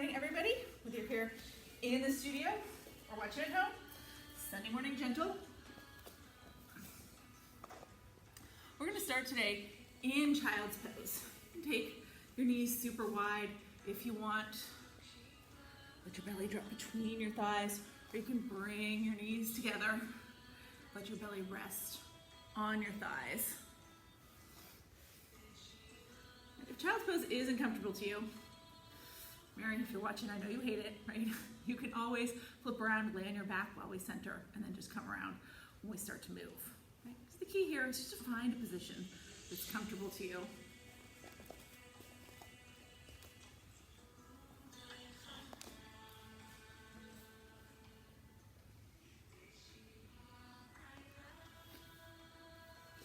morning, everybody. Whether you're here in the studio or watching at home, Sunday morning gentle. We're going to start today in child's pose. Take your knees super wide if you want. Let your belly drop between your thighs, or you can bring your knees together. Let your belly rest on your thighs. If child's pose is uncomfortable to you, Mary, if you're watching, I know you hate it, right? You can always flip around, lay on your back while we center, and then just come around when we start to move. Right? So the key here is just to find a position that's comfortable to you.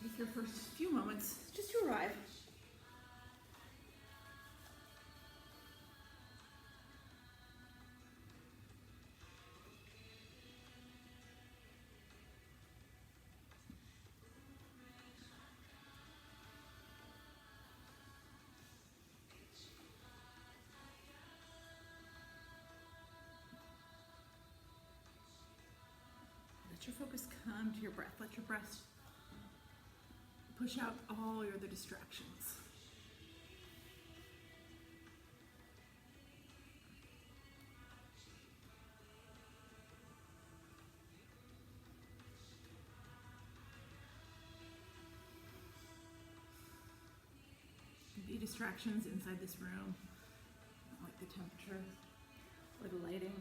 Take your first few moments just to arrive. Let your focus come to your breath. Let your breath push out all your other distractions. Be distractions inside this room, like the temperature or the lighting,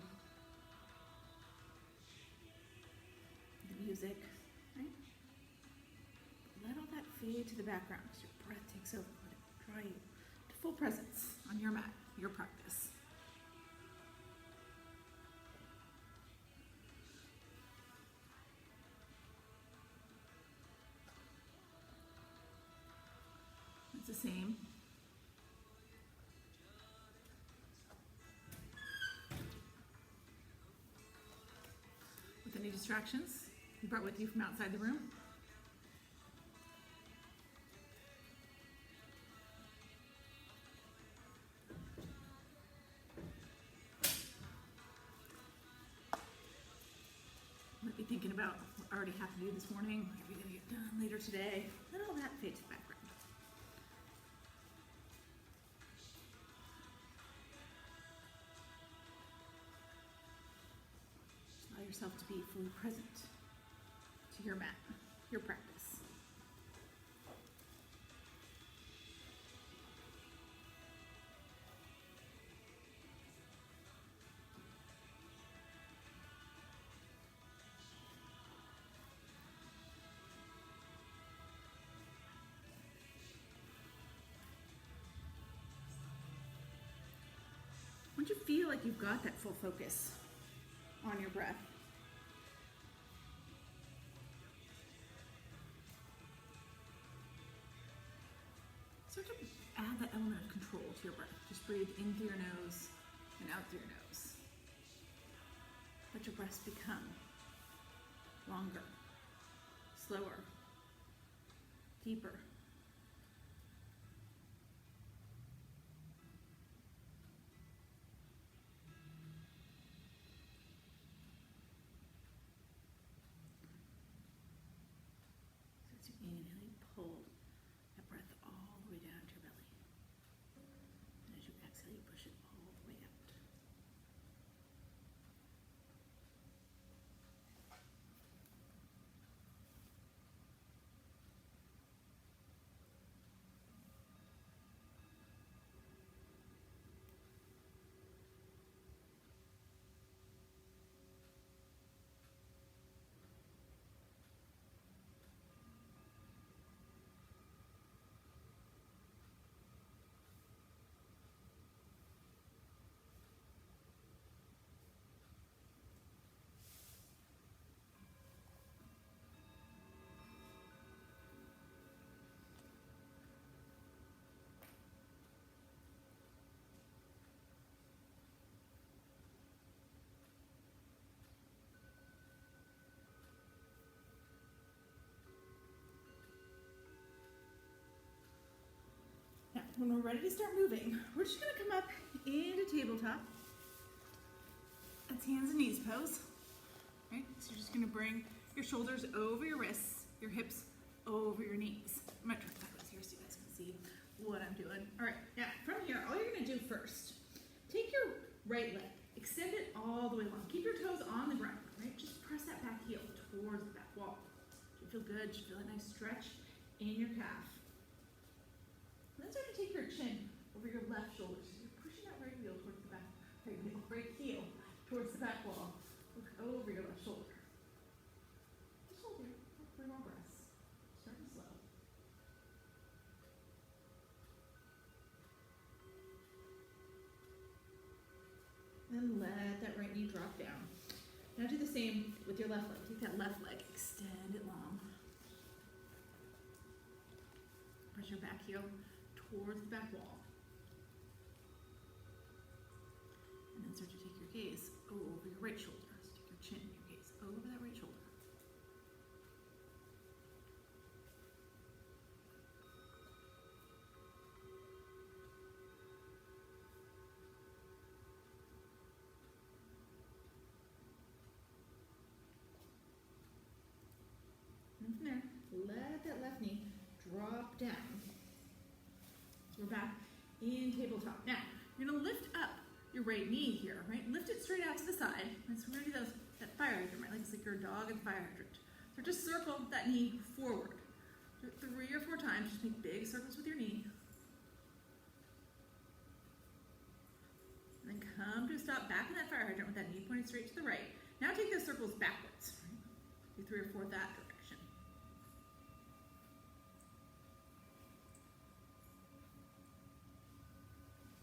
the music, right? Let all that fade to the background as your breath takes over. Let it draw you to full presence on your mat, your practice. It's the same. With any distractions you brought with you from outside the room. Might be thinking about what I already have to do this morning, what are we going to get done later today. Let all that fade to the background. Allow yourself to be fully present to your mat, your practice. Once you feel like you've got that full focus on your breath, start to add that element of control to your breath. Just breathe in through your nose and out through your nose. Let your breaths become longer, slower, deeper. So as you inhale, you pull that breath all the way down to your belly. And as you exhale, you push it all the way out. When we're ready to start moving, we're just going to come up into tabletop. That's hands and knees pose. Right? So you're just gonna bring your shoulders over your wrists, your hips over your knees. I'm gonna turn sideways here so you guys can see what I'm doing. All right, now from here, all you're gonna do first, take your right leg, extend it all the way long. Keep your toes on the ground, right? Just press that back heel towards the back wall. Should feel good, should feel a nice stretch in your calf. Then start to take your chin over your left shoulder. So you're pushing that right heel towards the back, right heel towards the back wall. Look over your left shoulder. Just hold here, 3 more breaths. Starting slow. Then let that right knee drop down. Now do the same with your left leg. Take that left leg, extend it long. Press your back heel towards the back wall. And then start to take your gaze over your right shoulder. So take your chin, your gaze over that right shoulder. And from there, let that left knee drop down. So we're back in tabletop. Now, you're gonna lift up your right knee here, right? Lift it straight out to the side. And so we're gonna do that fire hydrant, right? Like it's like you're a dog and fire hydrant. So just circle that knee forward. Do it 3 or 4 times. Just make big circles with your knee. And then come to a stop back in that fire hydrant with that knee pointed straight to the right. Now take those circles backwards, right? Do 3 or 4 that direction.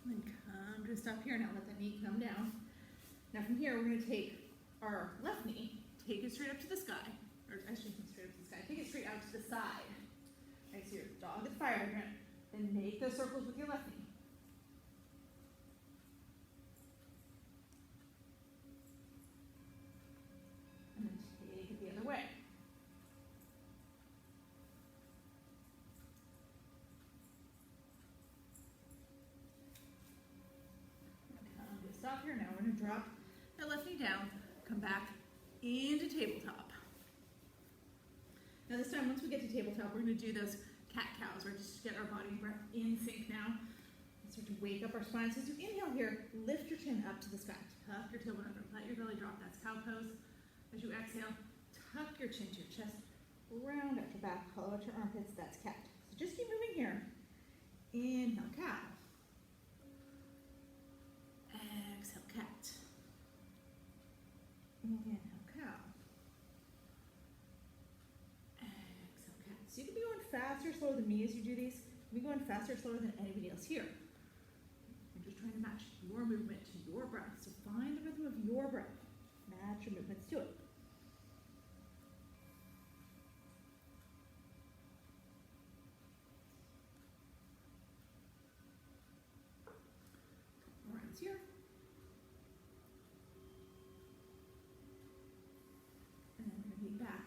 And then come to a stop here. Now let that knee come down. Now from here, we're going to take our left knee, take it straight up to the sky, or actually straight up to the sky, take it straight out to the side. Right, so your dog at the fire hydrant, then make those circles with your left knee. And then take it the other way. Come to a stop here. Now we're going to drop that left knee down, come back into tabletop. Now this time, once we get to tabletop, we're going to do those cat-cows, right? Just to get our body and breath in sync now. And start to wake up our spine. So as you inhale here, lift your chin up to the sky. Tuck your tailbone under. Let your belly drop. That's cow pose. As you exhale, tuck your chin to your chest. Round out your back. Hollow out your armpits. That's cat. So just keep moving here. Inhale, cow. Exhale, cat. Inhale, cow. Exhale, cat. So you can be going faster or slower than me as you do these. You can be going faster or slower than anybody else here. You're just trying to match your movement to your breath. So find the rhythm of your breath. Match your movements to it. More rounds here. And then we're going to be back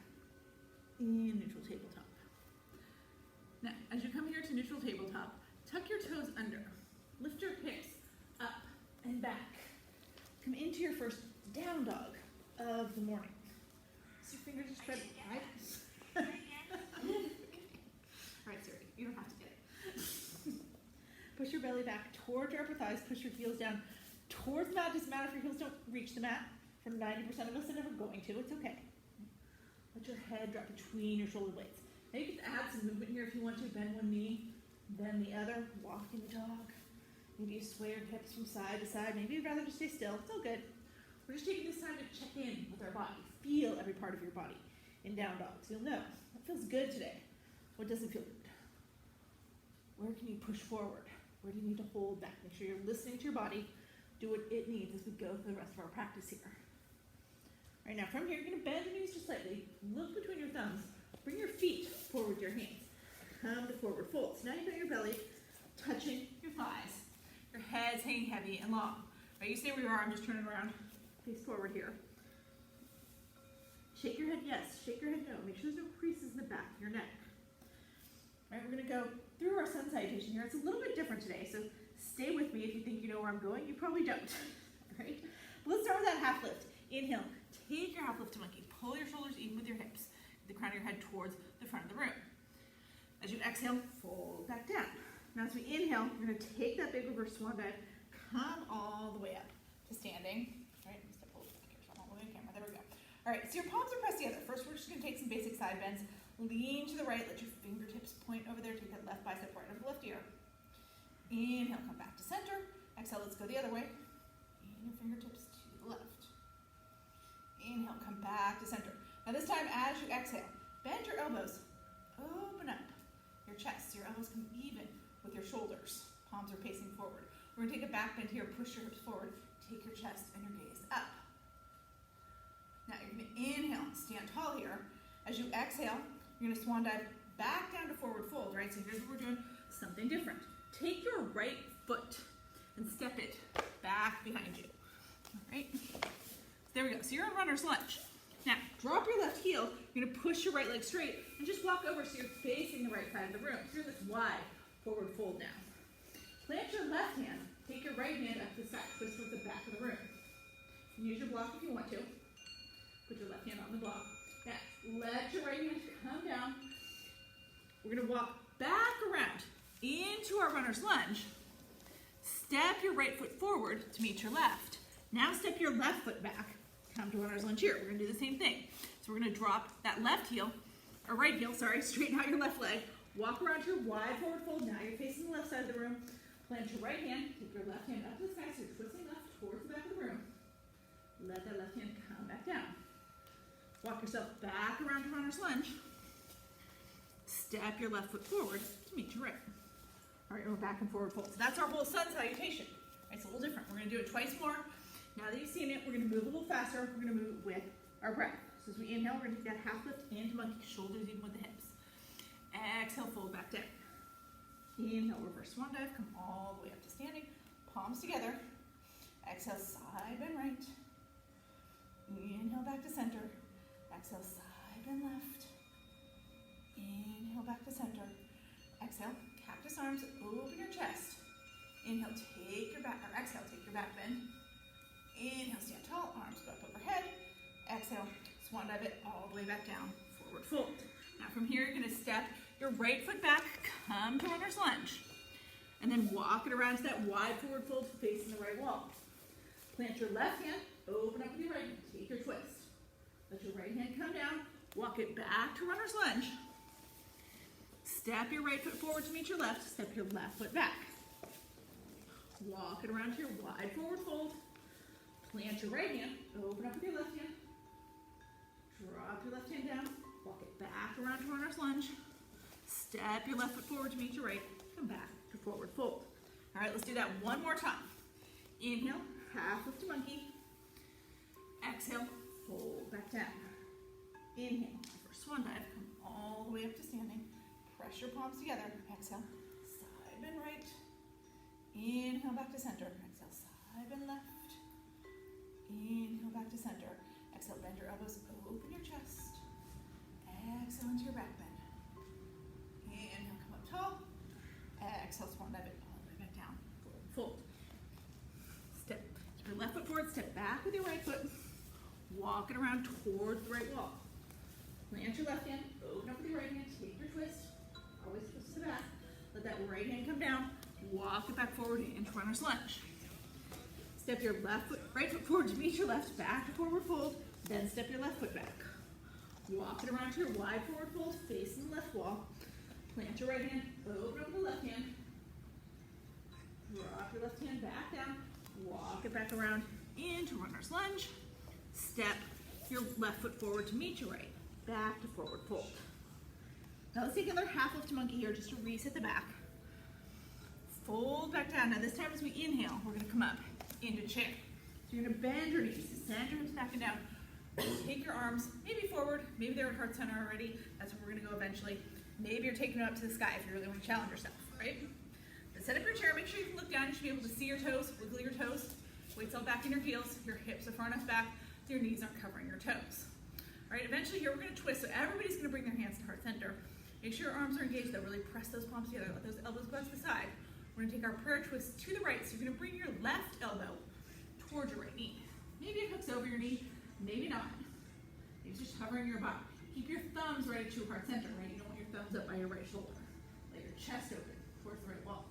in neutral tabletop. Now, as you come here to neutral tabletop, tuck your toes under. Lift your hips up and back. Come into your first down dog of the morning. So your fingers are spread wide. All right, Siri, you don't have to get it. Push your belly back towards your upper thighs. Push your heels down towards the mat. Doesn't matter if your heels don't reach the mat. For 90% of us, they're never going to. It's okay. Let your head drop between your shoulder blades. Now you can add some movement here if you want to. Bend one knee, then the other. Walking the dog. Maybe you sway your hips from side to side. Maybe you'd rather just stay still. It's all good. We're just taking this time to check in with our body. Feel every part of your body in down dogs. You'll know what feels good today. What doesn't feel good? Where can you push forward? Where do you need to hold back? Make sure you're listening to your body. Do what it needs as we go through the rest of our practice here. All right, now from here, you're going to bend your knees just slightly. Look between your thumbs. Bring your feet forward your hands. Come to forward fold. So now you've got your belly touching your thighs. Your head's hanging heavy and long. Right, you stay where you are. I'm just turning around. Face forward here. Shake your head yes. Shake your head no. Make sure there's no creases in the back of your neck. All right, we're going to go through our sun salutation here. It's a little bit different today, so stay with me if you think you know where I'm going. You probably don't. All right? Let's start with that half lift. Inhale, take your half lift to monkey. Pull your shoulders even with your hips. The crown of your head towards the front of the room. As you exhale, fold back down. Now as we inhale, we're gonna take that big reverse swan dive, come all the way up to standing. All right, step a little back here so I'm not moving the camera. There we go. All right, so your palms are pressed together. First, we're just gonna take some basic side bends. Lean to the right, let your fingertips point over there. Take that left bicep right over the left ear. Inhale, come back to center. Exhale, let's go the other way. And your fingertips to the left. Inhale, come back to center. Now this time, as you exhale, bend your elbows, open up your chest. Your elbows come even with your shoulders. Palms are facing forward. We're gonna take a back bend here, push your hips forward, take your chest and your gaze up. Now you're gonna inhale, stand tall here. As you exhale, you're gonna swan dive back down to forward fold, right? So here's what we're doing, something different. Take your right foot and step it back behind you, all right? There we go, so you're in runner's lunge. Now, drop your left heel, you're gonna push your right leg straight and just walk over so you're facing the right side of the room. So you're this wide forward fold now. Plant your left hand, take your right hand up to the side, twist towards the back of the room. You can use your block if you want to. Put your left hand on the block. Now, let your right hand come down. We're gonna walk back around into our runner's lunge. Step your right foot forward to meet your left. Now step your left foot back. Come to runner's lunge here. We're gonna do the same thing. So we're gonna drop that left heel, or right heel, sorry, straighten out your left leg. Walk around to your wide forward fold. Now you're facing the left side of the room. Plant your right hand, take your left hand up to the sky, so you're twisting left towards the back of the room. Let that left hand come back down. Walk yourself back around to runner's lunge. Step your left foot forward to meet your right. All right, we're back and forward fold. So that's our whole sun salutation. It's a little different. We're gonna do it twice more. Now that you've seen it, we're gonna move a little faster. We're gonna move with our breath. So as we inhale, we're gonna take that half lift into monkey, shoulders even with the hips. Exhale, fold back down. Inhale, reverse swan dive, come all the way up to standing. Palms together. Exhale, side bend right. Inhale, back to center. Exhale, side bend left. Inhale, back to center. Exhale, cactus arms, open your chest. Inhale, take your back, or exhale, take your back bend. Inhale, stand tall, arms go up overhead. Exhale, swan dive it all the way back down, forward fold. Now from here, you're gonna step your right foot back, come to runner's lunge, and then walk it around to that wide forward fold facing the right wall. Plant your left hand, open up with your right hand, take your twist. Let your right hand come down, walk it back to runner's lunge. Step your right foot forward to meet your left, step your left foot back. Walk it around to your wide forward fold. Plant your right hand, open up with your left hand. Drop your left hand down, walk it back around to runner's lunge. Step your left foot forward to meet your right, come back to forward fold. All right, let's do that one more time. Inhale, half lift to monkey. Exhale, fold back down. Inhale, for swan dive, come all the way up to standing. Press your palms together. Exhale, side bend right. Inhale, back to center. Exhale, side bend left. Inhale, back to center. Exhale, bend your elbows, open your chest. Exhale into your back bend. Inhale, come up tall. Exhale, swan dive it all the way back down. Forward fold. Step your left foot forward, step back with your right foot. Walk it around towards the right wall. Plant your left hand, open up with your right hand, take your twist. Always twist to the back. Let that right hand come down. Walk it back forward into runner's lunge. Step your right foot forward to meet your left, back to forward fold. Then step your left foot back. Walk it around to your wide forward fold, facing the left wall. Plant your right hand, open up the left hand. Drop your left hand back down. Walk it back around into runner's lunge. Step your left foot forward to meet your right, back to forward fold. Now let's take another half lift to monkey here just to reset the back. Fold back down. Now this time as we inhale, we're gonna come up into chair. So you're gonna bend your knees, send your hips back and down. Take your arms maybe forward, maybe they're at heart center already. That's where we're gonna go eventually. Maybe you're taking it up to the sky if you really want to challenge yourself, right? But set up your chair, make sure you can look down. You should be able to see your toes, wiggle your toes. Weight's all back in your heels. Your hips are far enough back so your knees aren't covering your toes. All right, eventually here we're gonna twist. So everybody's gonna bring their hands to heart center. Make sure your arms are engaged though. Really press those palms together. Let those elbows go out to the side. We're gonna take our prayer twist to the right. So you're gonna bring your left elbow towards your right knee. Maybe it hooks over your knee, maybe not. Maybe it's just hovering your butt. Keep your thumbs right at your heart center, right? You don't want your thumbs up by your right shoulder. Let your chest open towards the right wall.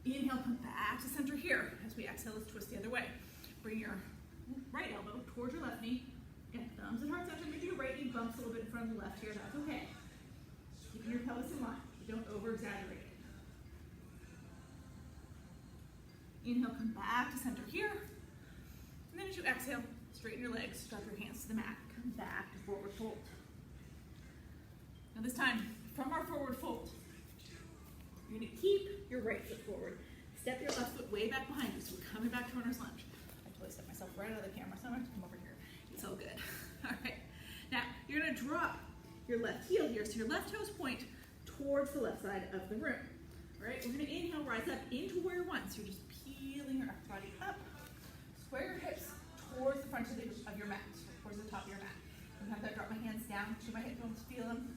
Inhale, come back to center here. As we exhale, let's twist the other way. Bring your right elbow towards your left knee. Again, thumbs at heart center. Maybe your right knee bumps a little bit in front of the left here. That's okay. Keeping your pelvis in line. You don't over-exaggerate it. Inhale, come back to center here. And then as you exhale, straighten your legs, drop your hands to the mat. Come back to forward fold. Now this time, from our forward fold, you're gonna keep your right foot forward. Step your left foot way back behind you. So we're coming back to runner's lunge. I totally stepped myself right out of the camera, so I'm gonna come over here. It's all good. All right. Now, you're gonna drop your left heel here, so your left toes point towards the left side of the room. All right, we're gonna inhale, rise up into warrior one. So you're just peeling your upper body up. Square your hips towards the front of your mat, towards the top of your mat. Sometimes I drop my hands down to my hip bones, feel them.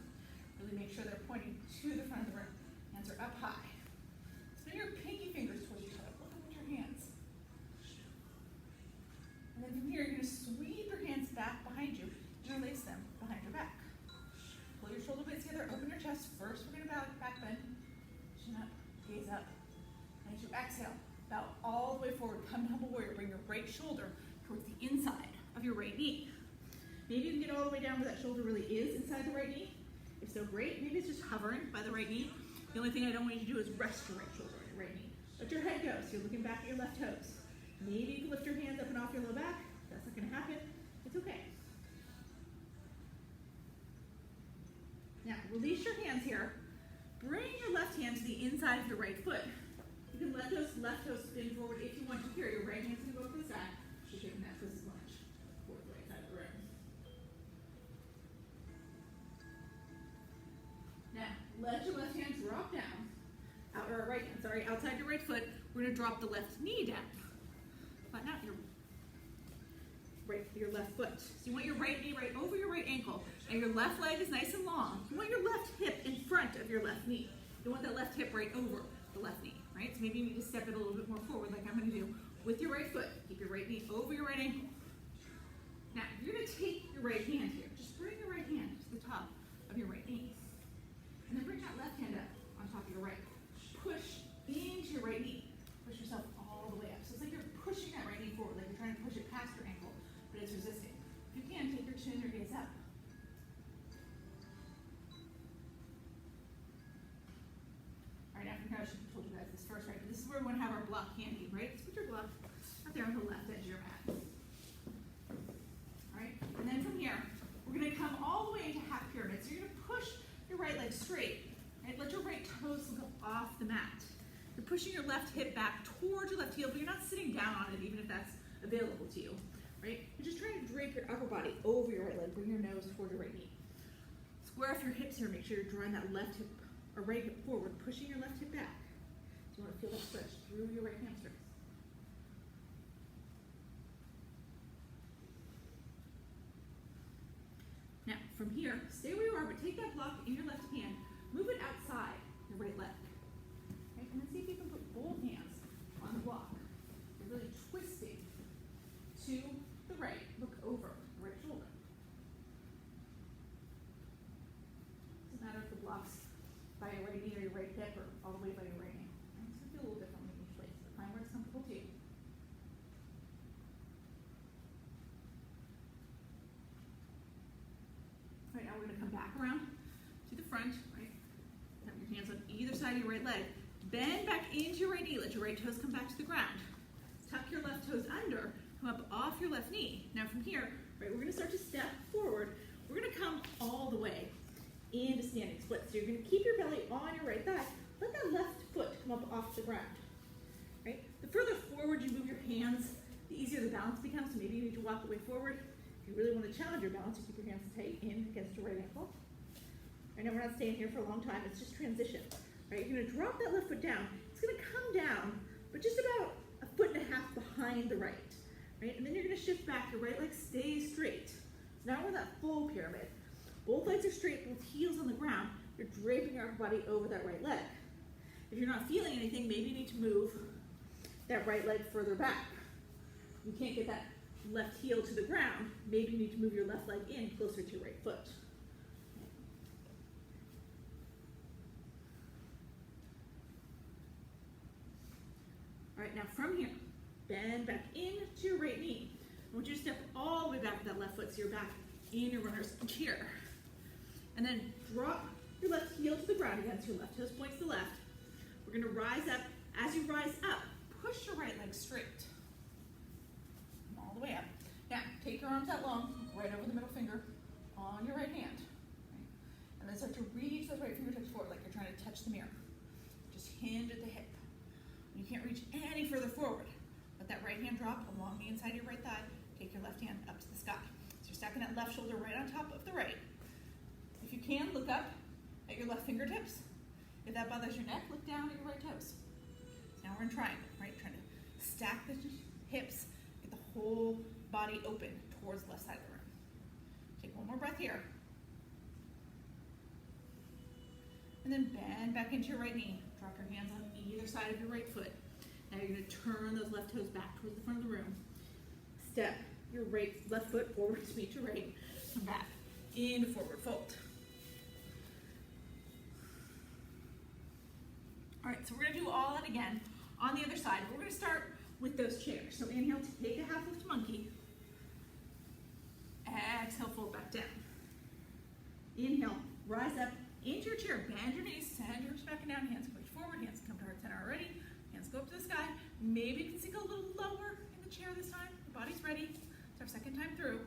Really make sure they're pointing to the front of the room. Hands are up high. Spin your pinky fingers towards each other. Look up at your hands. And then from here, you're gonna sweep your hands back behind you. Interlace them behind your back. Pull your shoulder blades together, open your chest. First, we're gonna back bend. Chin up, gaze up. And as you exhale, bow all the way forward. Come to humble warrior. Bring your right shoulder towards the inside of your right knee. Maybe you can get all the way down where that shoulder really is inside the right knee. If so, great. Maybe it's just hovering by the right knee. The only thing I don't want you to do is rest your right shoulder on your right knee. Let your head go, so you're looking back at your left toes. Maybe you can lift your hands up and off your low back. That's not gonna happen. It's okay. Now, release your hands here. Bring your left hand to the inside of your right foot. You can let those left toes spin forward if you want to here. Your right hand's gonna go up to the side. You're taking that twist lunge toward the right side of the room. Now, let your left hand drop down. Outside your right foot. We're gonna drop the left knee down. Flatten out your left foot. So you want your right knee right over your right ankle, and your left leg is nice and long. You want your left hip in front of your left knee. You want that left hip right over the left knee, right? So maybe you need to step it a little bit more forward like I'm gonna do with your right foot. Keep your right knee over your right ankle. Now, you're gonna take your right hand here. Just bring your right hand to the top of your right knee. And then bring that left hand up on top of your right. Push into your right knee. Push yourself all the way up. So it's like you're pushing that right knee forward, like you're trying to push it past your ankle, but it's resisting. If you can, take your chin or gaze up. All right, after I should have told you guys this first, right? But this is where we want to have our block handy, right? So put your block right there on the left edge of your mat. All right, and then from here, we're going to come all the way into half pyramid. So you're going to push your right leg straight, right? Let your right toes go off the mat. You're pushing your left hip back towards your left heel, but you're not sitting down on it, even if that's available to you, right? You're just trying to drape your upper body over your right leg. Bring your nose toward your right knee. Square off your hips here. Make sure you're drawing that left hip or right hip forward, pushing your left hip back. So you want to feel that stretch through your right hamstring. Now, from here, stay where you are, but take that block in your left hand, move it outside your right leg. Okay? And then see if you can put both hands on the block. You're really twisting to the right, look over the right shoulder. Doesn't matter if the block's by your right knee or your right hip or all the way by your right knee. It's going to feel a little differently in each place, but find where it's comfortable to you. All right, now we're going to come back around to the front, right? Have your hands on either side of your right leg. Bend back into your right knee. Let your right toes come back to the ground. Tuck your left toes under. Come up off your left knee. Now from here, right, we're going to start to step forward. We're going to come all the way into standing split. So you're going to keep your belly on your right thigh. Let that left foot come up off the ground. Right? The further forward you move your hands, the easier the balance becomes. So maybe you need to walk the way forward. If you really want to challenge your balance, you keep your hands tight in against your right ankle. I know we're not staying here for a long time. It's just transition. Right? You're going to drop that left foot down. It's going to come down, but just about a foot and a half behind the right. Right? And then you're going to shift back. Your right leg stays straight. So now we're in that full pyramid. Both legs are straight, both heels on the ground. You're draping your upper body over that right leg. If you're not feeling anything, maybe you need to move that right leg further back. you can't get that left heel to the ground, maybe you need to move your left leg in closer to your right foot. All right, now from here, bend back into your right knee. I want you to step all the way back with that left foot so you're back in your runner's chair. And then drop your left heel to the ground again so your left toes points to the left. We're gonna rise up. As you rise up, push your right leg straight. All the way up. Now, take your arms out long, right over the middle finger on your right hand. Right? And then start to reach those right fingertips forward like you're trying to touch the mirror. Just hinge at the hip. When you can't reach any further forward, let that right hand drop along the inside of your right thigh. Take your left hand up to the sky. So you're stacking that left shoulder right on top of the right. If you can, look up at your left fingertips. If that bothers your neck, look down at your right toes. So now we're in triangle, right? Trying to stack the hips, get the whole body open towards the left side of the room. Take one more breath here. And then bend back into your right knee. Drop your hands on either side of your right foot. Now you're going to turn those left toes back towards the front of the room. Step your left foot forward to meet your right. Come back into forward fold. All right, so we're gonna do all that again on the other side. We're gonna start with those chairs. So inhale to take a half lift monkey. Exhale, fold back down. Inhale, rise up into your chair. Bend your knees, send your hips back and down. Hands push forward, hands come to heart center already. Hands go up to the sky. Maybe you can sink a little lower in the chair this time. The body's ready. It's our second time through.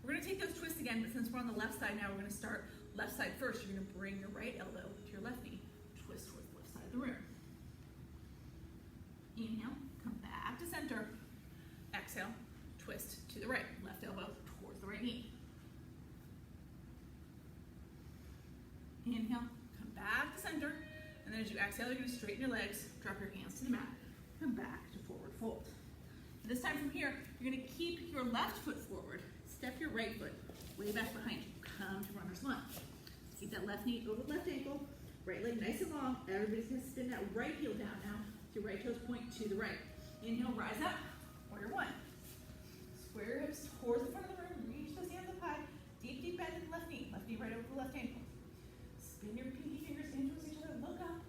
We're gonna take those twists again, but since we're on the left side now, we're gonna start left side first. You're gonna bring your right elbow to your left knee. Twist towards the left side of the room. Inhale, come back to center. Exhale, twist to the right. Left elbow towards the right knee. Inhale, come back to center. And then as you exhale, you're going to straighten your legs, drop your hands to the mat, come back to forward fold. And this time from here, you're going to keep your left foot forward, step your right foot way back behind you. Come to runner's lunge. Keep that left knee over the left ankle, right leg nice and long. Everybody's going to spin that right heel down now. Your right toes point to the right. Inhale, rise up, warrior one. Square your hips towards the front of the room, reach those hands up high. Deep, deep bend in the left knee right over the left ankle. Spin your pinky fingers in towards each other, look up.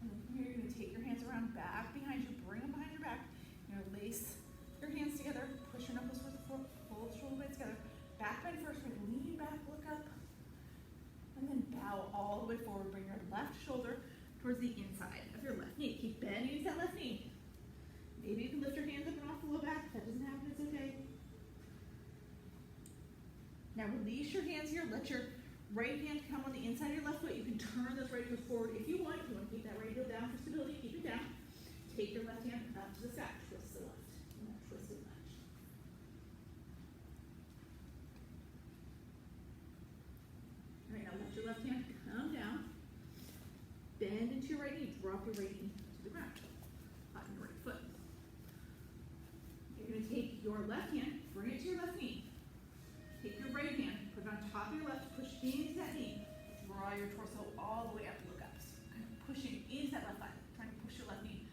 And then from here, you're going to take your hands around back behind you, bring them behind your back. You're going to lace your hands together, push your knuckles towards the floor, pull the shoulder blades together. Back bend first, we're going to lean back, look up. And then bow all the way forward, bring your left shoulder towards the inside of your left knee. Keep bending into that left knee. Maybe you can lift your hands up and off the low back. If that doesn't happen, it's okay. Now release your hands here. Let your right hand come on the inside of your left foot. You can turn those right heels forward if you want. If you want to keep that right heel down for stability, keep it down. Take your left hand up to the sky. Twist to the left. And then twist and lunge. All right, now let your left hand come down. Bend into your right knee. Drop your right knee to the ground. Flatten your right foot. You're going to take your left hand, bring it to your left knee. Take your right hand, put it on top of your left, push into that knee. Draw your torso all the way up, look up. So kind of pushing into that left thigh. Trying to push your left knee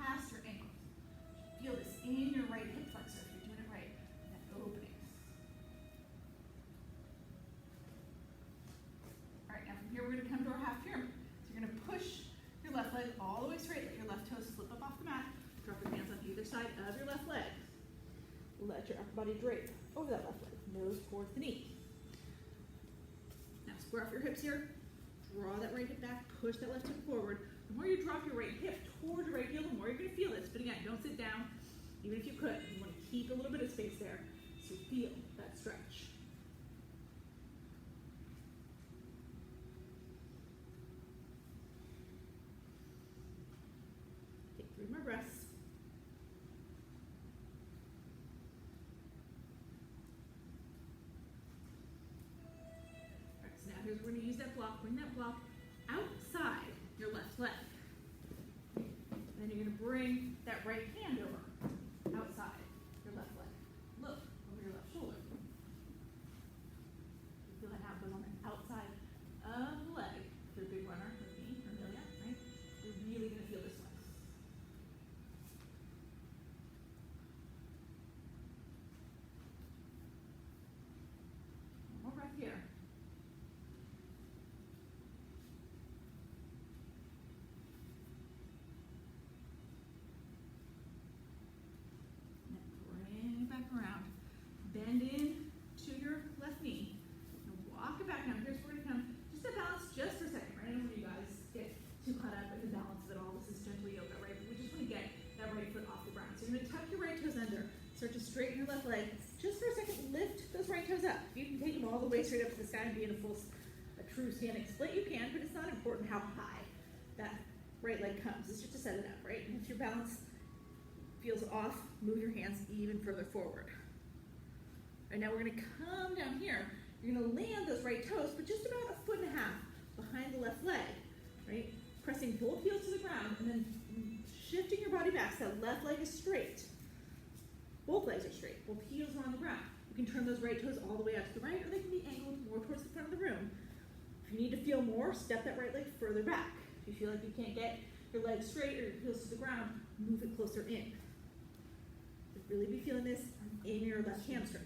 past your ankle. Feel this in your right hip flexor if you're doing it right. That opening. All right, now from here we're going to come to our half pyramid. You're going to push your left leg all the way straight. Let your left toes slip up off the mat. Drop your hands on either side of your left leg. Let your upper body drape over that left leg. Nose towards the knee. Now square off your hips here. Draw that right hip back. Push that left hip forward. The more you drop your right hip toward your right heel, the more you're going to feel this. But again, don't sit down. Even if you could, you want to keep a little bit of space there. So feel that stretch. Take 3 more breaths. All right, so now here's where we're going to use that block. Bring that block outside your left leg. And then you're going to bring that right hand over outside your left leg. Look over your left shoulder. You feel that now goes on the outside of the leg. If you're a big runner like me or Amelia, right? You're really going to feel this one. Start to straighten your left leg. Just for a second, lift those right toes up. If you can take them all the way straight up to the sky and be in a true standing split, you can, but it's not important how high that right leg comes. It's just to set it up, right? And if your balance feels off, move your hands even further forward. Right, now we're gonna come down here. You're gonna land those right toes, but just about 1.5 feet behind the left leg, right? Pressing both heels to the ground and then shifting your body back so that left leg is straight. Both legs are straight, both heels are on the ground. You can turn those right toes all the way out to the right, or they can be angled more towards the front of the room. If you need to feel more, step that right leg further back. If you feel like you can't get your legs straight or your heels to the ground, move it closer in. Really be feeling this in your left hamstring.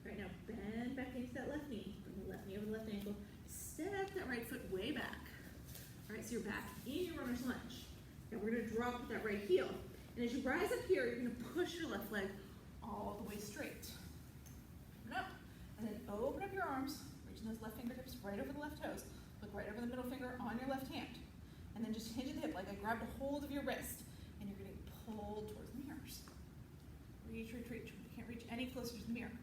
Right, now bend back into that left knee. Bring the left knee over the left ankle. Step that right foot way back. All right, so you're back in your runner's lunge. Now we're gonna drop that right heel. And as you rise up here, you're gonna push your left leg all the way straight. Open up. And then open up your arms, reaching those left fingertips right over the left toes. Look right over the middle finger on your left hand. And then just hinge at the hip like I grabbed a hold of your wrist. And you're getting pulled towards the mirrors. Reach, reach, reach. You can't reach any closer to the mirror.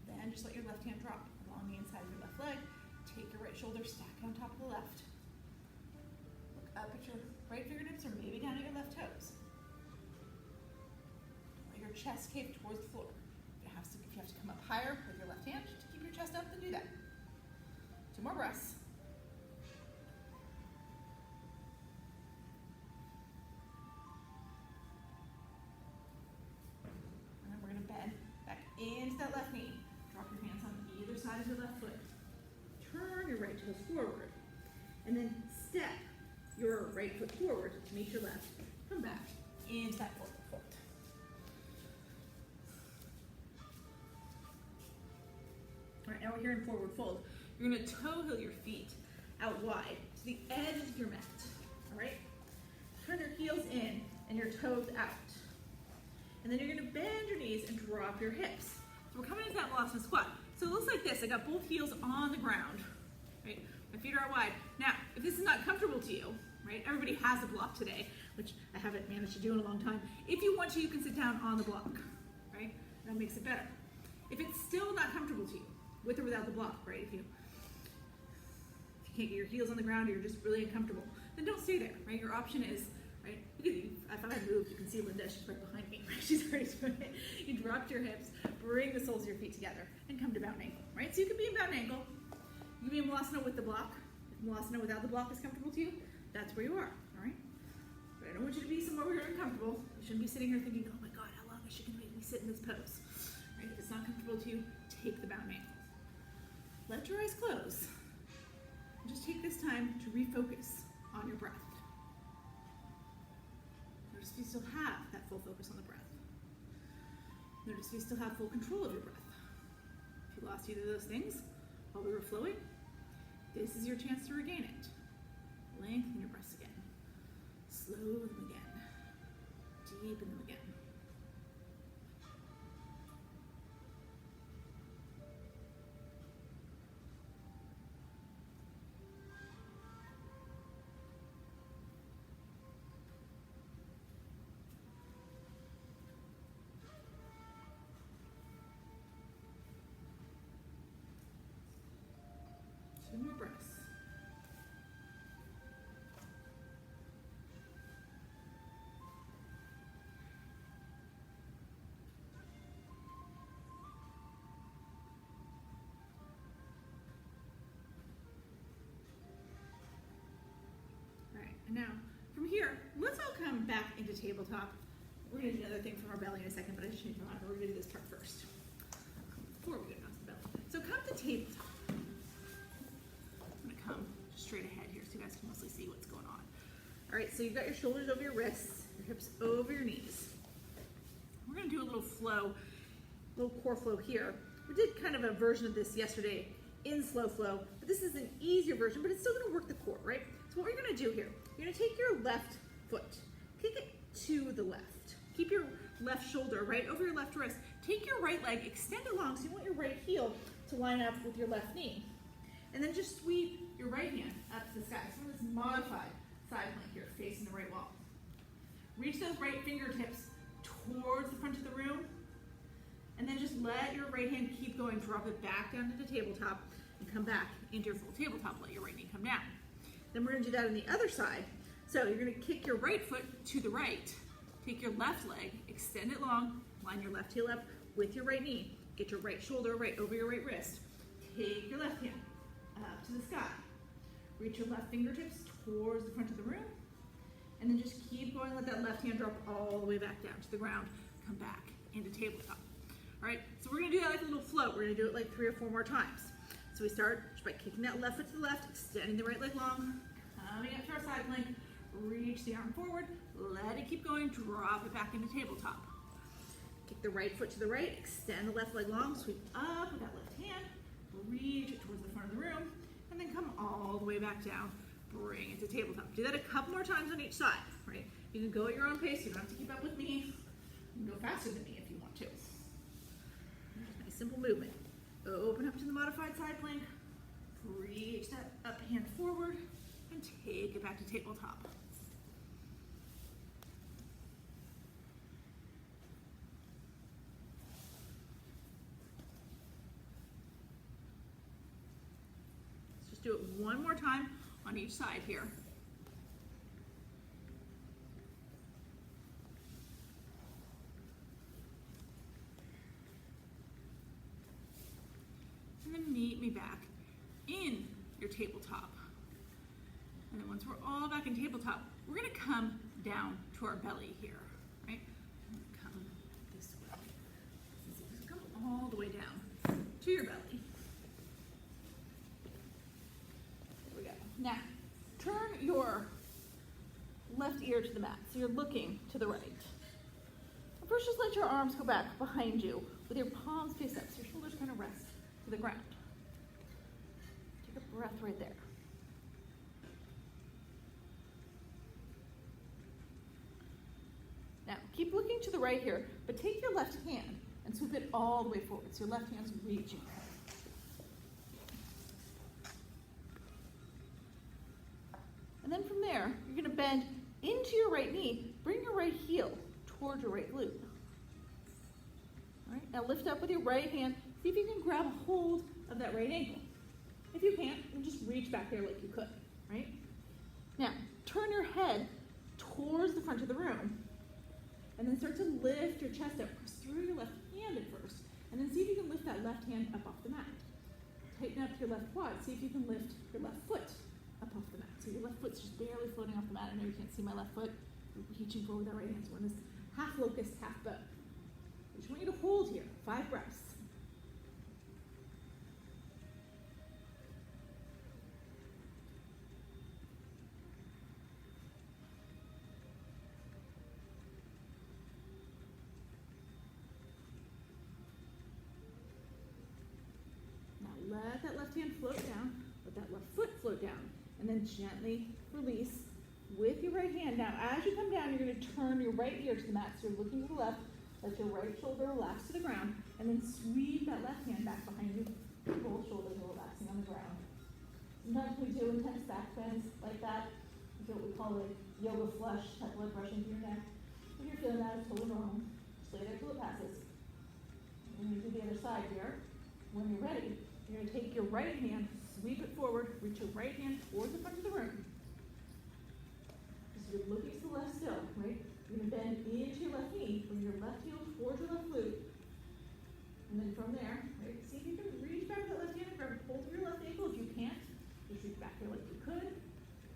Then just let your left hand drop along the inside of your left leg. Take your right shoulder, stack it on top of the left. Look up at your right fingertips or maybe down at your left toes. Let your chest cave towards the floor. If you have to come up higher with your left hand to keep your chest up, then do that. 2 more breaths. And then we're going to bend back into that left knee. Drop your hands on either side of your left foot. Turn your right toes forward. And then step your right foot forward to meet your left. Come back into that forward fold. All right, now we're here in forward fold. You're gonna toe heel your feet out wide to the edge of your mat, all right? Turn your heels in and your toes out. And then you're gonna bend your knees and drop your hips. So we're coming into that Balasana squat. So it looks like this. I got both heels on the ground, right? My feet are out wide. Now, if this is not comfortable to you, right? Everybody has a block today, which I haven't managed to do in a long time. If you want to, you can sit down on the block, right? That makes it better. If it's still not comfortable to you, with or without the block, right? If you can't get your heels on the ground or you're just really uncomfortable, then don't stay there, right? Your option is, right? If I moved, you can see Linda, she's right behind me, right? She's already doing it. You dropped your hips, bring the soles of your feet together, and come to mountain ankle, right? So you can be in mountain ankle, you can be in Balasana with the block. If Balasana without the block is comfortable to you, that's where you are, all right? But I don't want you to be somewhere where you're uncomfortable. You shouldn't be sitting here thinking, oh my God, how long is she gonna make me sit in this pose? Right? If it's not comfortable to you, take the mountain ankle. Let your eyes close. And just take this time to refocus on your breath. Notice if you still have that full focus on the breath. Notice if you still have full control of your breath. If you lost either of those things while we were flowing, this is your chance to regain it. Lengthen your breaths again. Slow them again. Deepen them again. Two more breaths. All right, and now from here, let's all come back into tabletop. We're gonna do another thing from our belly in a second, but I just changed my mind. We're gonna do this part first before we get down to the belly. So come to tabletop. I'm gonna come straight ahead here so you guys can mostly see what's going on. All right, so you've got your shoulders over your wrists, your hips over your knees. We're gonna do a little flow, little core flow here. We did kind of a version of this yesterday in slow flow, but this is an easier version, but it's still gonna work the core, right? So what you're gonna do here, you're gonna take your left foot, kick it to the left. Keep your left shoulder right over your left wrist. Take your right leg, extend it long, so you want your right heel to line up with your left knee. And then just sweep your right hand up to the sky. So this modified side plank here, facing the right wall. Reach those right fingertips towards the front of the room, and then just let your right hand keep going. Drop it back down to the tabletop and come back into your full tabletop. Let your right knee come down. Then we're gonna do that on the other side. So you're gonna kick your right foot to the right. Take your left leg, extend it long, line your left heel up with your right knee. Get your right shoulder right over your right wrist. Take your left hand up to the sky. Reach your left fingertips towards the front of the room. And then just keep going, let that left hand drop all the way back down to the ground. Come back into tabletop. All right, so we're gonna do that like a little float. We're gonna do it like 3 or 4 more times. So we start just by kicking that left foot to the left, extending the right leg long, coming up to our side plank, reach the arm forward, let it keep going, drop it back into tabletop. Kick the right foot to the right, extend the left leg long, sweep up with that left hand, reach it towards the front of the room, and then come all the way back down, bring it to tabletop. Do that a couple more times on each side, right? You can go at your own pace, you don't have to keep up with me. You can go faster than me if you want to. Just nice simple movement. Open up to the modified side plank, reach that up hand forward, and take it back to tabletop. Let's just do it one more time on each side here. And then meet me back in your tabletop. And then once we're all back in tabletop, we're gonna come down to our belly here, right? Come this way. So come all the way down to your belly. There we go. Now, turn your left ear to the mat. So you're looking to the right. First, just let your arms go back behind you with your palms face up so your shoulders kind of rest to the ground. Take a breath right there. Now, keep looking to the right here, but take your left hand and sweep it all the way forward. So your left hand's reaching. And then from there, you're gonna bend into your right knee, bring your right heel towards your right glute. All right, now lift up with your right hand. See if you can grab a hold of that right ankle. If you can't, then just reach back there like you could, right? Now, turn your head towards the front of the room, and then start to lift your chest up. Press through your left hand at first, and then see if you can lift that left hand up off the mat. Tighten up your left quad. See if you can lift your left foot up off the mat. So your left foot's just barely floating off the mat. I know you can't see my left foot. We're reaching forward with that right hand. So we're in this half locust, half bow. I just want you to hold here, 5 breaths. Let that left hand float down, let that left foot float down, and then gently release with your right hand. Now, as you come down, you're going to turn your right ear to the mat, so you're looking to the left, let your right shoulder relax to the ground, and then sweep that left hand back behind you. Both shoulders are relaxing on the ground. Sometimes we do intense back bends like that. It's what we call a yoga flush, type blood rush into your neck. If you're feeling that, it's totally normal. Just lay there till it passes. And we do the other side here. When you're ready, you're going to take your right hand, sweep it forward, reach your right hand towards the front of the room. So you're looking to the left still, right? You're going to bend into your left knee, bring your left heel towards your left glute. And then from there, right, see if you can reach back with that left hand and grab hold of your left ankle. If you can't, just reach back there like you could.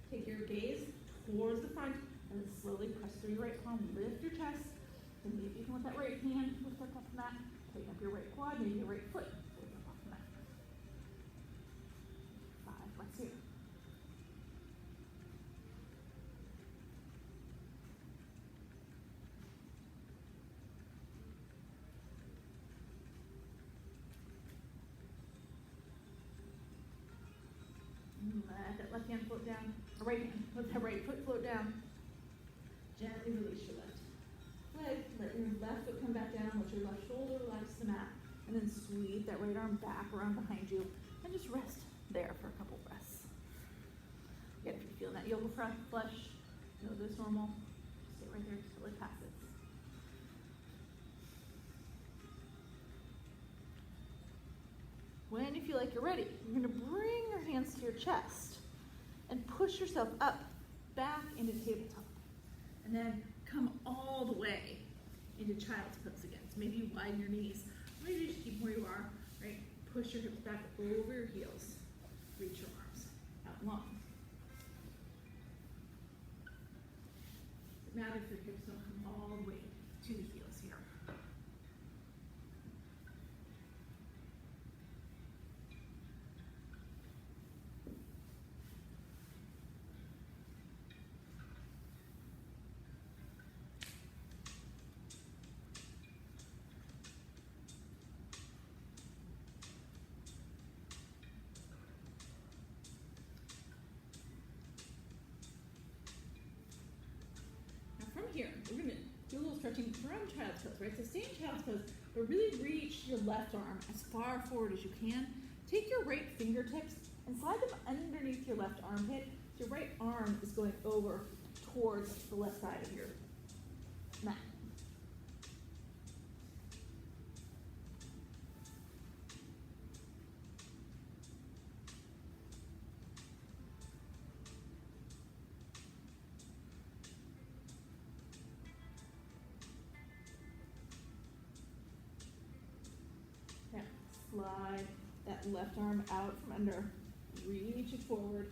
Take your gaze towards the front, and then slowly press through your right palm, lift your chest, and maybe you can let that right hand lift up off the mat, tighten up your right quad, maybe your right foot. Here. Let that left hand float down, or right hand, let that right foot float down. Gently release your left leg, let your left and then sweep that right arm back around behind you, and just rest there for a couple breaths. Again, if you're feeling that yoga flush, yoga is normal. Stay right there until it passes. When you feel like you're ready, you're going to bring your hands to your chest and push yourself up, back into tabletop. And then come all the way into child's pose again. So maybe you widen your knees. Maybe you just keep where you are, right? Push your hips back over your heels. Reach your arms out long. Doesn't matter if your hips don't come all the way to the heels here. Here, we're going to do a little stretching from child's pose, right? So stay in child's pose, but really reach your left arm as far forward as you can. Take your right fingertips and slide them underneath your left armpit. So your right arm is going over towards the left side of your mat. Slide that left arm out from under, reach it forward,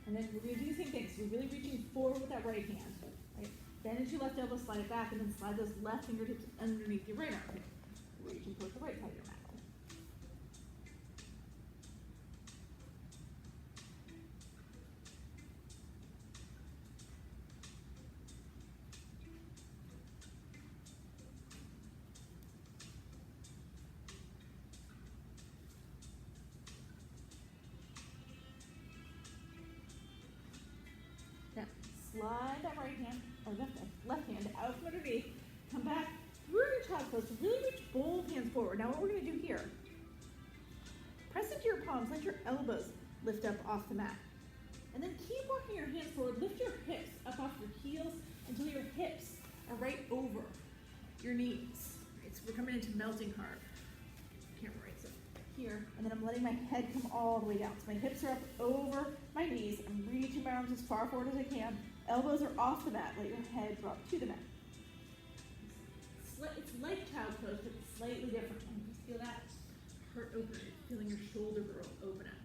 and then we're going to do the same thing. So you're really reaching forward with that right hand, right? Bend your left elbow, slide it back, and then slide those left fingertips underneath your right armpit, reaching towards the right side of your mat. Slide that right hand, or left hand out from underneath. Come back through your child's pose. So really reach both hands forward. Now what we're going to do here, press into your palms, let your elbows lift up off the mat. And then keep walking your hands forward. Lift your hips up off your heels until your hips are right over your knees. Right, so we're coming into melting heart. Camera right, so here. And then I'm letting my head come all the way down. So my hips are up over my knees. I'm reaching my arms as far forward as I can. Elbows are off the mat. Let your head drop to the mat. It's like child's pose, but it's slightly different. Just feel that heart open, feeling your shoulder open up.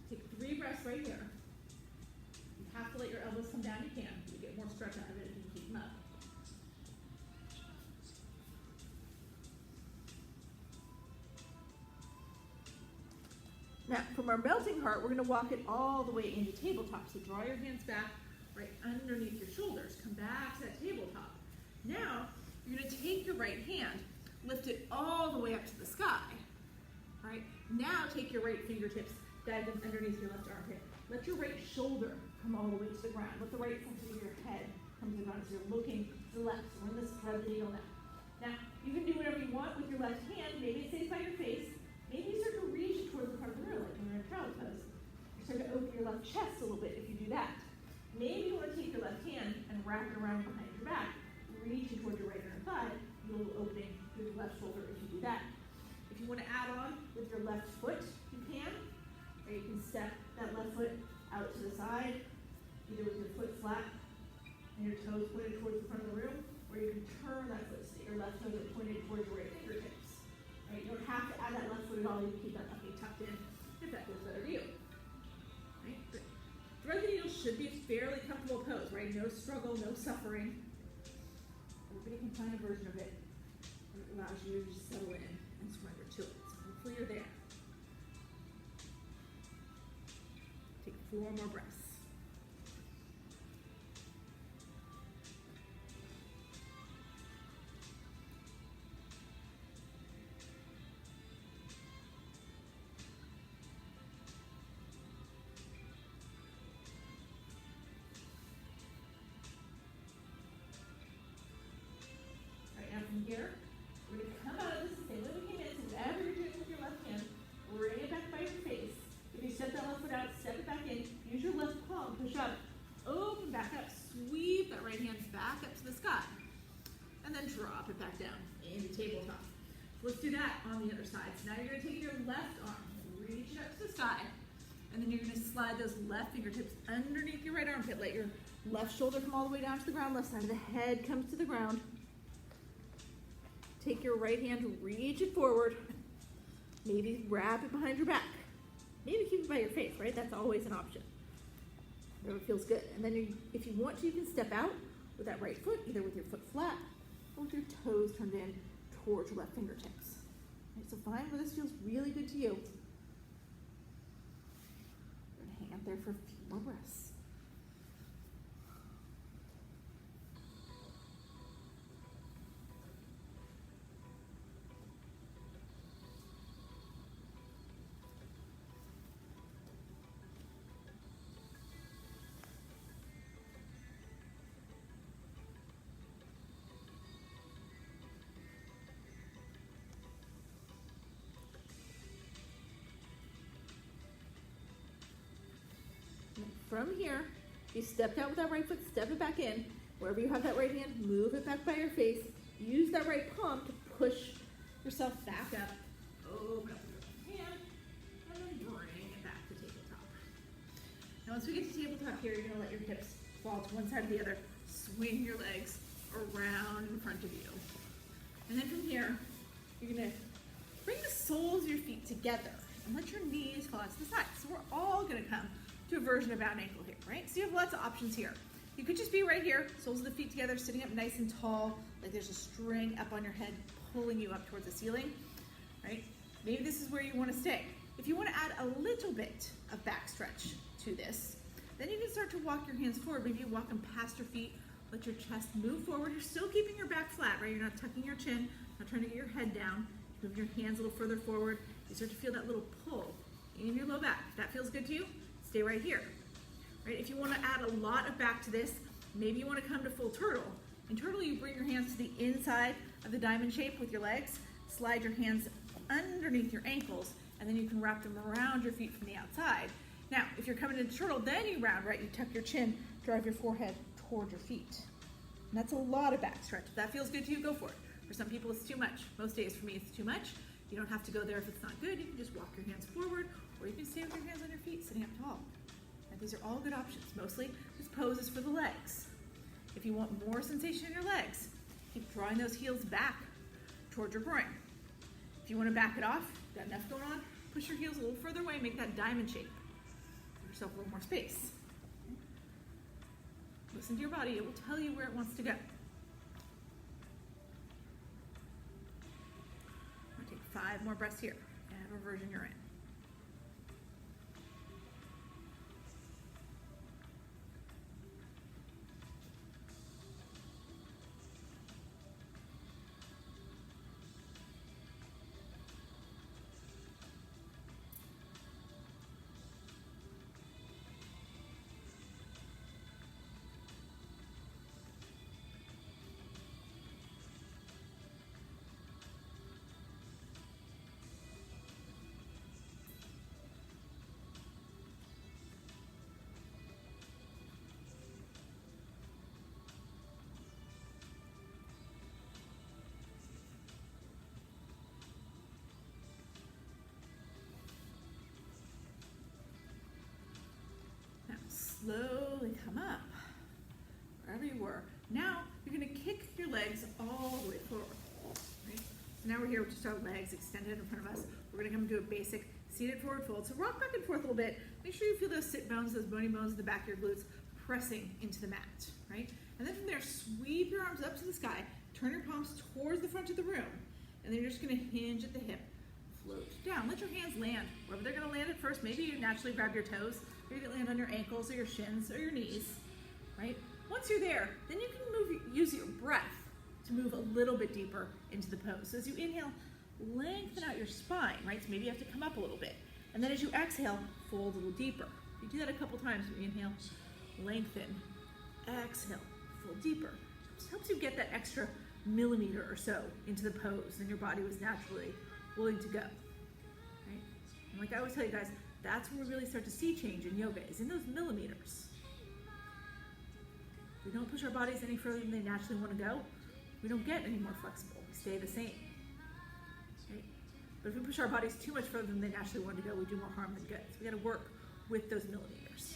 Take 3 breaths right here. You have to let your elbows come down. You can. You get more stretch out of it if you can keep them up. Now, from our melting heart, we're going to walk it all the way into tabletop. So draw your hands back right underneath your shoulders. Come back to that tabletop. Now, you're going to take your right hand, lift it all the way up to the sky. All right? Now, take your right fingertips, dive them underneath your left armpit. Let your right shoulder come all the way to the ground. Let the right front of your head come to the ground. So you're looking to the left. So we're in this thread the needle now. Now, you can do whatever you want with your left hand. Maybe it stays by your face. Maybe you start to reach towards the part of the mirror, like when you're in child's pose. You start to open your left chest a little bit if you do that. Maybe you want to take your left hand and wrap it around behind your back, reaching towards your right inner thigh, a little opening through the left shoulder if you do that. If you want to add on with your left foot, you can. Or you can step that left foot out to the side, either with your foot flat and your toes pointed towards the front of the room, or you can turn that foot so that your left toes are pointed towards your right fingertips. Right? You don't have to add that left foot at all. You can keep that left knee tucked in if that feels better to you. Right? But thread the needle should be a fairly comfortable pose, right? No struggle, no suffering. Everybody can find a version of it that allows you to just settle in and surrender to it. So hopefully you're there. Take 4 more breaths. From here, we're going to come out of this the same way we came in. So Let's do that on the other side. So now you're gonna take your left arm, reach it up to the sky, and then you're gonna slide those left fingertips underneath your right armpit. Let your left shoulder come all the way down to the ground, left side of the head comes to the ground. Take your right hand, reach it forward. Maybe wrap it behind your back. Maybe keep it by your face, right? That's always an option. Whatever feels good. And then if you want to, you can step out with that right foot, either with your foot flat or with your toes turned in towards your left fingertips. Right, so find where this feels really good to you. We're gonna hang out there for a few more breaths. From here, you stepped out with that right foot, step it back in. Wherever you have that right hand, move it back by your face. Use that right palm to push yourself back up. Open up your hand, and then bring it back to tabletop. Now once we get to tabletop here, you're gonna let your hips fall to one side or the other. Swing your legs around in front of you. And then from here, you're gonna bring the soles of your feet together and let your knees fall out to the side. So we're all gonna come to a version of bow and ankle here, right? So you have lots of options here. You could just be right here, soles of the feet together, sitting up nice and tall, like there's a string up on your head pulling you up towards the ceiling, right? Maybe this is where you want to stay. If you want to add a little bit of back stretch to this, then you can start to walk your hands forward. Maybe you walk them past your feet, let your chest move forward. You're still keeping your back flat, right? You're not tucking your chin, not trying to get your head down. Move your hands a little further forward. You start to feel that little pull in your low back. If that feels good to you, stay right here. Right? If you want to add a lot of back to this, maybe you want to come to full turtle. In turtle, you bring your hands to the inside of the diamond shape with your legs, slide your hands underneath your ankles, and then you can wrap them around your feet from the outside. Now, if you're coming into turtle, then you round, right? You tuck your chin, drive your forehead toward your feet. And that's a lot of back stretch. If that feels good to you, go for it. For some people, it's too much. Most days for me, it's too much. You don't have to go there if it's not good. You can just walk your hands forward, or you can stay with your hands on your feet, sitting up tall. And these are all good options. Mostly, this pose is for the legs. If you want more sensation in your legs, keep drawing those heels back towards your groin. If you want to back it off, got enough going on, push your heels a little further away, make that diamond shape. Give yourself a little more space. Listen to your body. It will tell you where it wants to go. I'm going to take 5 more breaths here. Whatever version you're in. Slowly come up, wherever you were. Now, you're gonna kick your legs all the way forward, right? So now we're here with just our legs extended in front of us. We're gonna come to a basic seated forward fold. So rock back and forth a little bit. Make sure you feel those sit bones, those bony bones in the back of your glutes pressing into the mat, right? And then from there, sweep your arms up to the sky, turn your palms towards the front of the room, and then you're just gonna hinge at the hip. Float down, let your hands land wherever they're gonna land at first. Maybe you naturally grab your toes, maybe they land on your ankles or your shins or your knees, right? Once you're there, then you can use your breath to move a little bit deeper into the pose. So as you inhale, lengthen out your spine, right? So maybe you have to come up a little bit. And then as you exhale, fold a little deeper. You do that a couple times. You inhale, lengthen, exhale, fold deeper. It helps you get that extra millimeter or so into the pose than your body was naturally willing to go, right? And like I always tell you guys, that's when we really start to see change in yoga, is in those millimeters. We don't push our bodies any further than they naturally want to go. We don't get any more flexible. We stay the same. But if we push our bodies too much further than they naturally want to go, we do more harm than good. So we got to work with those millimeters.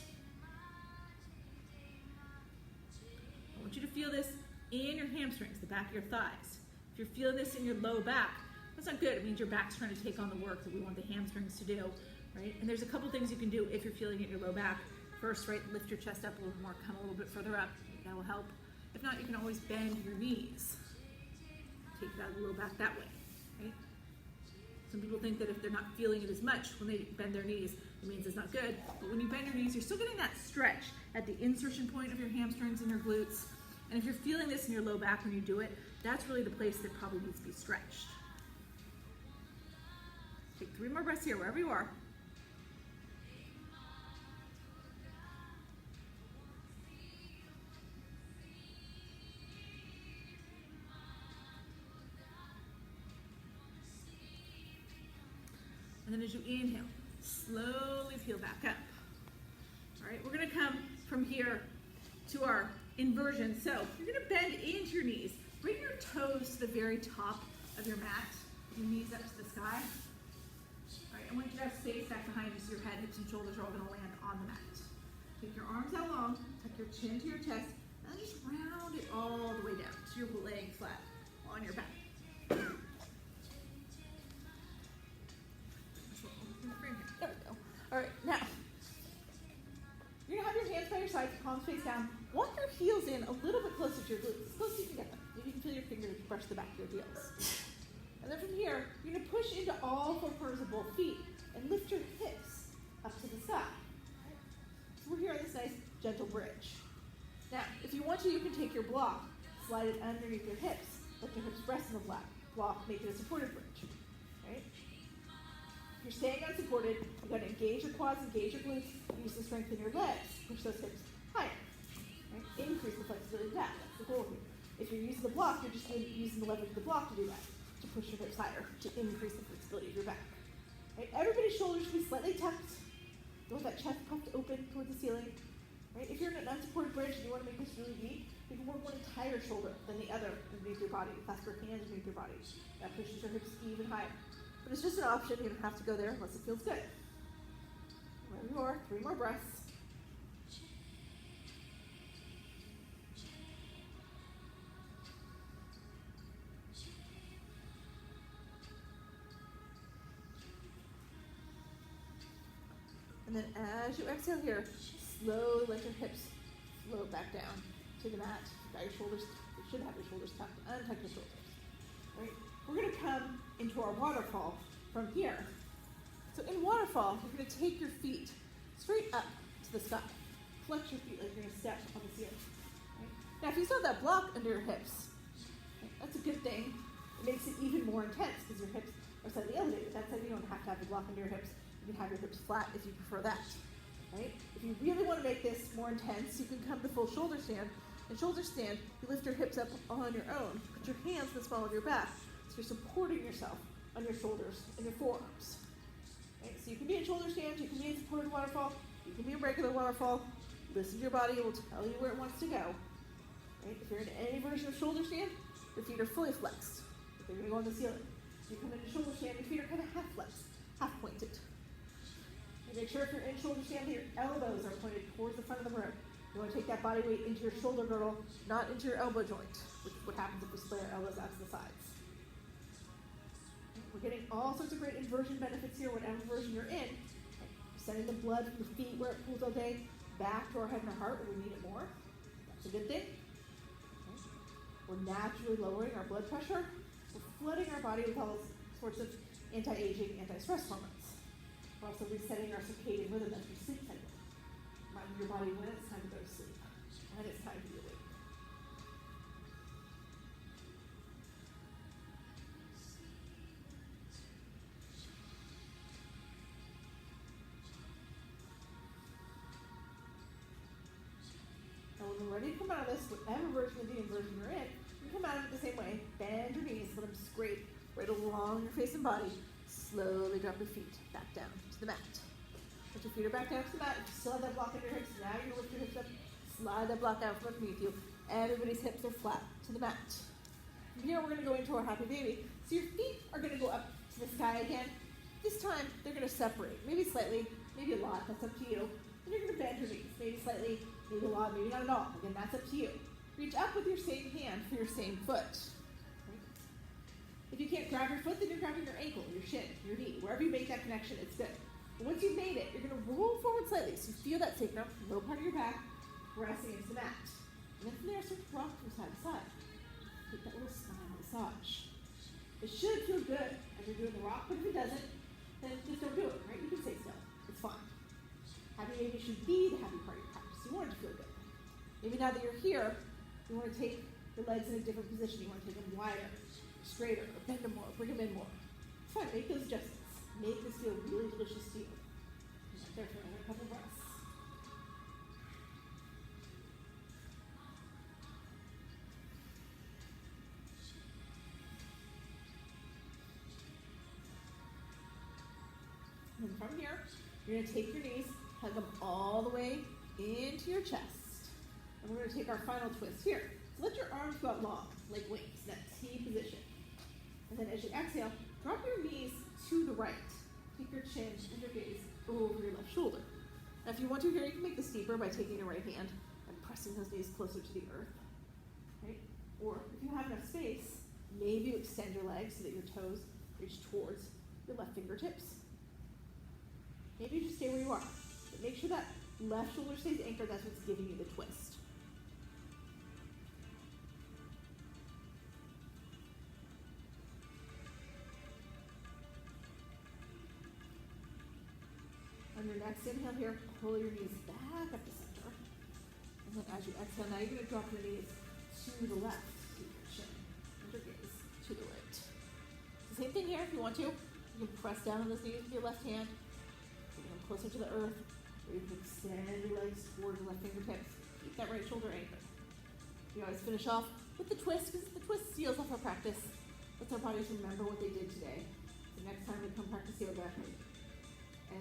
I want you to feel this in your hamstrings, the back of your thighs. If you're feeling this in your low back, that's not good. It means your back's trying to take on the work that we want the hamstrings to do, right? And there's a couple things you can do if you're feeling it in your low back. First, right, lift your chest up a little more, come a little bit further up. That will help. If not, you can always bend your knees. Take it out of the low back that way, right? Some people think that if they're not feeling it as much when they bend their knees, it means it's not good. But when you bend your knees, you're still getting that stretch at the insertion point of your hamstrings and your glutes. And if you're feeling this in your low back when you do it, that's really the place that probably needs to be stretched. Take 3 more breaths here, wherever you are. And then as you inhale, slowly peel back up. All right, we're gonna come from here to our inversion. So you're gonna bend into your knees. Bring your toes to the very top of your mat. Your knees up to the sky. All right, I want you to have space back behind you so your head, hips, and shoulders are all gonna land on the mat. Take your arms out long, tuck your chin to your chest, and just round it all the way down so you're laying flat on your back. There we go. All right, now, you're gonna have your hands by your sides, palms face down. Walk your heels in a little bit closer to your glutes, as close as you can get them. Maybe you can feel your fingers brush the back of your heels. And then from here, you're gonna push into all 4 corners of both feet and lift your hips up to the sky. So we're here on this nice, gentle bridge. Now, if you want to, you can take your block, slide it underneath your hips, let your hips rest in the block, make it a supported bridge, right? If you're staying unsupported, you've got to engage your quads, engage your glutes, use the strength in your legs, push those hips higher, right? Increase the flexibility of that, that's the goal here. If you're using the block, you're just using the leverage of the block to do that, to push your hips higher, to increase the flexibility of your back. Right? Everybody's shoulders should be slightly tucked. You want that chest puffed open towards the ceiling. Right? If you're in an unsupported bridge and you want to make this really deep, you can work one entire shoulder than the other underneath your body. Clasp your hands underneath your body. That pushes your hips even higher. But it's just an option. You don't have to go there unless it feels good. Wherever you are, 3 more breaths. And then as you exhale here, slowly let your hips float back down to the mat. You've got your shoulders, you should have your shoulders tucked, untuck your shoulders. Right? We're gonna come into our waterfall from here. So in waterfall, you're gonna take your feet straight up to the sky. Flex your feet like you're gonna step on the ceiling. Right? Now if you still have that block under your hips, right, that's a good thing. It makes it even more intense because your hips are slightly elevated. That said, you don't have to have the block under your hips. You can have your hips flat if you prefer that, right? If you really want to make this more intense, you can come to full shoulder stand. In shoulder stand, you lift your hips up on your own. Put your hands in the small of your back. So you're supporting yourself on your shoulders and your forearms. Right? So you can be in shoulder stand, you can be in supported waterfall, you can be in regular waterfall. Listen to your body, it will tell you where it wants to go. Right? If you're in any version of shoulder stand, your feet are fully flexed. If they're going to go on the ceiling. If you come into shoulder stand, your feet are kind of half flexed, half pointed. Make sure if you're in shoulder stand that your elbows are pointed towards the front of the room. You want to take that body weight into your shoulder girdle, not into your elbow joint, which is what happens if we split our elbows out to the sides. We're getting all sorts of great inversion benefits here, whatever version you're in. Sending the blood from the feet where it pools all day back to our head and our heart where we need it more. That's a good thing. We're naturally lowering our blood pressure. We're flooding our body with all sorts of anti-aging, anti-stress hormones. We're also resetting our circadian rhythm as your sleep cycle. Reminding your body when it's time to go to sleep, when it's time to be awake. And when we're ready to come out of this, whatever version of the inversion you're in, you come out of it the same way. Bend your knees, let them scrape right along your face and body. Slowly drop your feet back down to the mat. Put your feet are back down to the mat. If you still have that block under your hips, now you're going to lift your hips up, slide that block out from underneath you. Everybody's hips are flat to the mat. From here, we're going to go into our happy baby. So your feet are going to go up to the sky. guy again. This time, they're going to separate, maybe slightly, maybe a lot, that's up to you. And you're going to bend your knees, maybe slightly, maybe a lot, maybe not at all. Again, that's up to you. Reach up with your same hand for your same foot. Right? If you can't grab your foot, then you're grabbing your ankle, your shin, your knee. Wherever you make that connection, it's good. But once you've made it, you're going to roll forward slightly. So you feel that sacrum, low part of your back, pressing into the mat. And then from there, start to rock from side to side. Take that little spine massage. It should feel good as you're doing the rock, but if it doesn't, then just don't do it, right? You can stay still. It's fine. Happy baby should be the happy part of your practice. You want it to feel good. Maybe now that you're here, you want to take the legs in a different position. You want to take them wider, straighter, or bend them more, bring them in more. It's fine. Make those adjustments. Make this feel really delicious to you. There for another couple breaths. And from here, you're going to take your knees, hug them all the way into your chest. And we're going to take our final twist here. So let your arms go out long, like wings, that T position. And then as you exhale, drop your knees to the right. Take your chin and your gaze over your left shoulder. Now if you want to here, you can make this deeper by taking your right hand and pressing those knees closer to the earth. Right? Or if you have enough space, maybe you extend your legs so that your toes reach towards your left fingertips. Maybe you just stay where you are. But make sure that left shoulder stays anchored. That's what's giving you the twist. On your next inhale here, pull your knees back up to center. And then as you exhale, now you're going to drop your knees to the left. Keep your chin and your gaze to the right. The same thing here if you want to. You can press down on those knees with your left hand. Closer to the earth, or you can extend your legs towards your left fingertips. Keep that right shoulder anchored. You always finish off with the twist, because the twist seals off our practice. Lets our bodies remember what they did today. So next time we come practice yoga,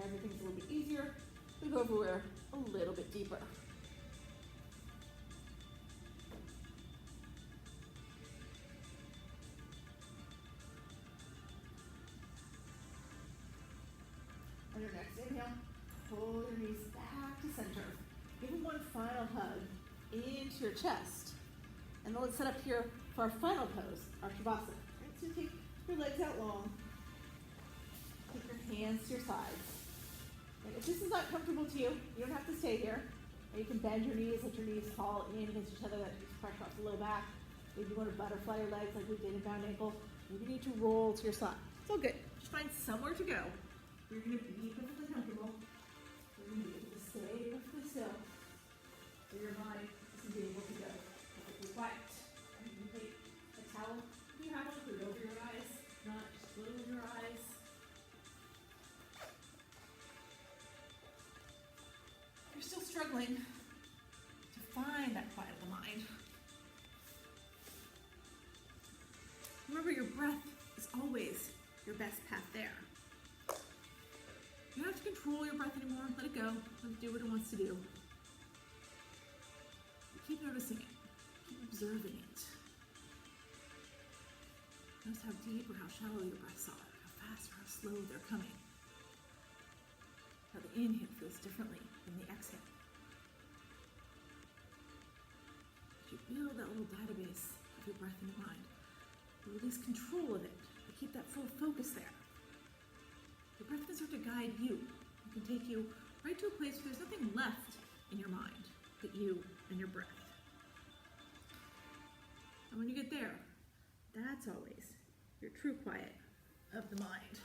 everything's a little bit easier. We go everywhere a little bit deeper. On your next inhale, pull your knees back to center. Give them one final hug into your chest. And then let's set up here for our final pose, our Shavasana. Right, so take your legs out long. Take your hands to your sides. And if this is not comfortable to you, you don't have to stay here. Or you can bend your knees, let your knees fall in against each other. That takes pressure off the low back. Maybe you want to butterfly your legs like we did in bound ankle. Maybe you need to roll to your side. It's all good. Just find somewhere to go. You're going to be perfectly comfortable. You're going to be able to stay perfectly still. So your mind is be able to go perfectly quiet. And you can take a towel if you have one, put it over your eyes. Not just close your eyes. If you're still struggling to find that quiet of the mind, remember your breath is always your best path there. You don't have to control your breath anymore. Let it go. Let it do what it wants to do. Keep noticing it. Keep observing it. Notice how deep or how shallow your breaths are, how fast or how slow they're coming. How the inhale feels differently than the exhale. As you build that little database of your breath in your mind, you release control of it. You keep that full focus there. The breath can start to guide you. It can take you right to a place where there's nothing left in your mind but you and your breath. And when you get there, that's always your true quiet of the mind.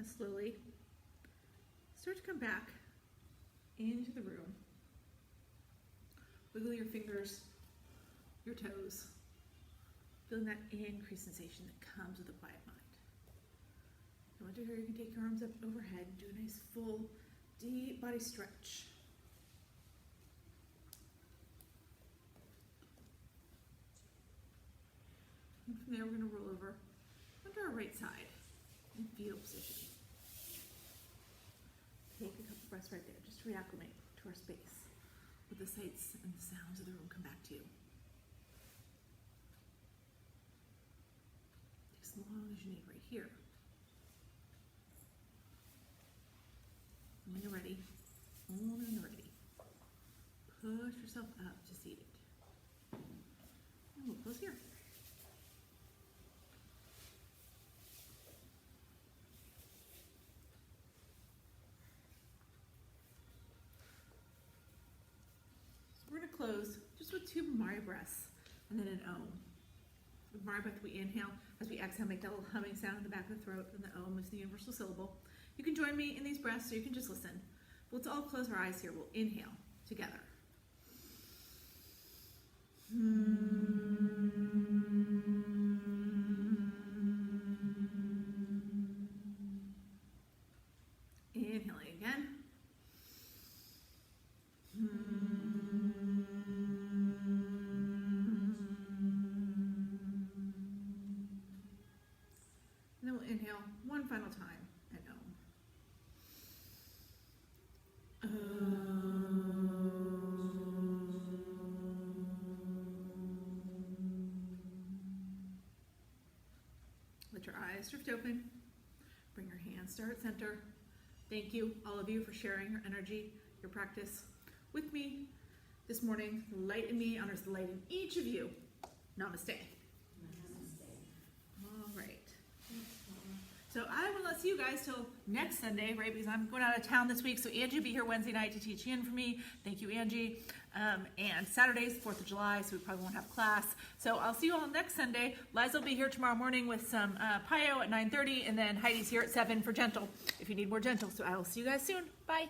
And slowly start to come back into the room. Wiggle your fingers, your toes, feeling that increased sensation that comes with a quiet mind. I want to hear you can take your arms up overhead and do a nice full, deep body stretch. And from there, we're going to roll over onto our right side in fetal position. Take a couple breaths right there, just to reacclimate to our space. Let the sights and the sounds of the room come back to you. Take as long as you need right here. And when you're ready, only when you're ready, push yourself up to seated. And we'll close here. We're going to close just with 2 Mari breaths and then an Om. With Mari breath, we inhale. As we exhale, make that little humming sound in the back of the throat, and the Om is the universal syllable. You can join me in these breaths, so you can just listen. But let's all close our eyes here. We'll inhale together. Inhaling again. And then we'll inhale one final time and Om. Let your eyes drift open. Bring your hands to heart center. Thank you, all of you, for sharing your energy, your practice with me this morning. The light in me honors the light in each of you. Namaste. All right. So I will not see you guys till next Sunday, right? Because I'm going out of town this week. So Angie will be here Wednesday night to teach Yin for me. Thank you, Angie. And Saturday's 4th of July, so we probably won't have class. So I'll see you all next Sunday. Liza will be here tomorrow morning with some Pio at 9:30, and then Heidi's here at 7 for Gentle, if you need more Gentle. So I will see you guys soon. Bye.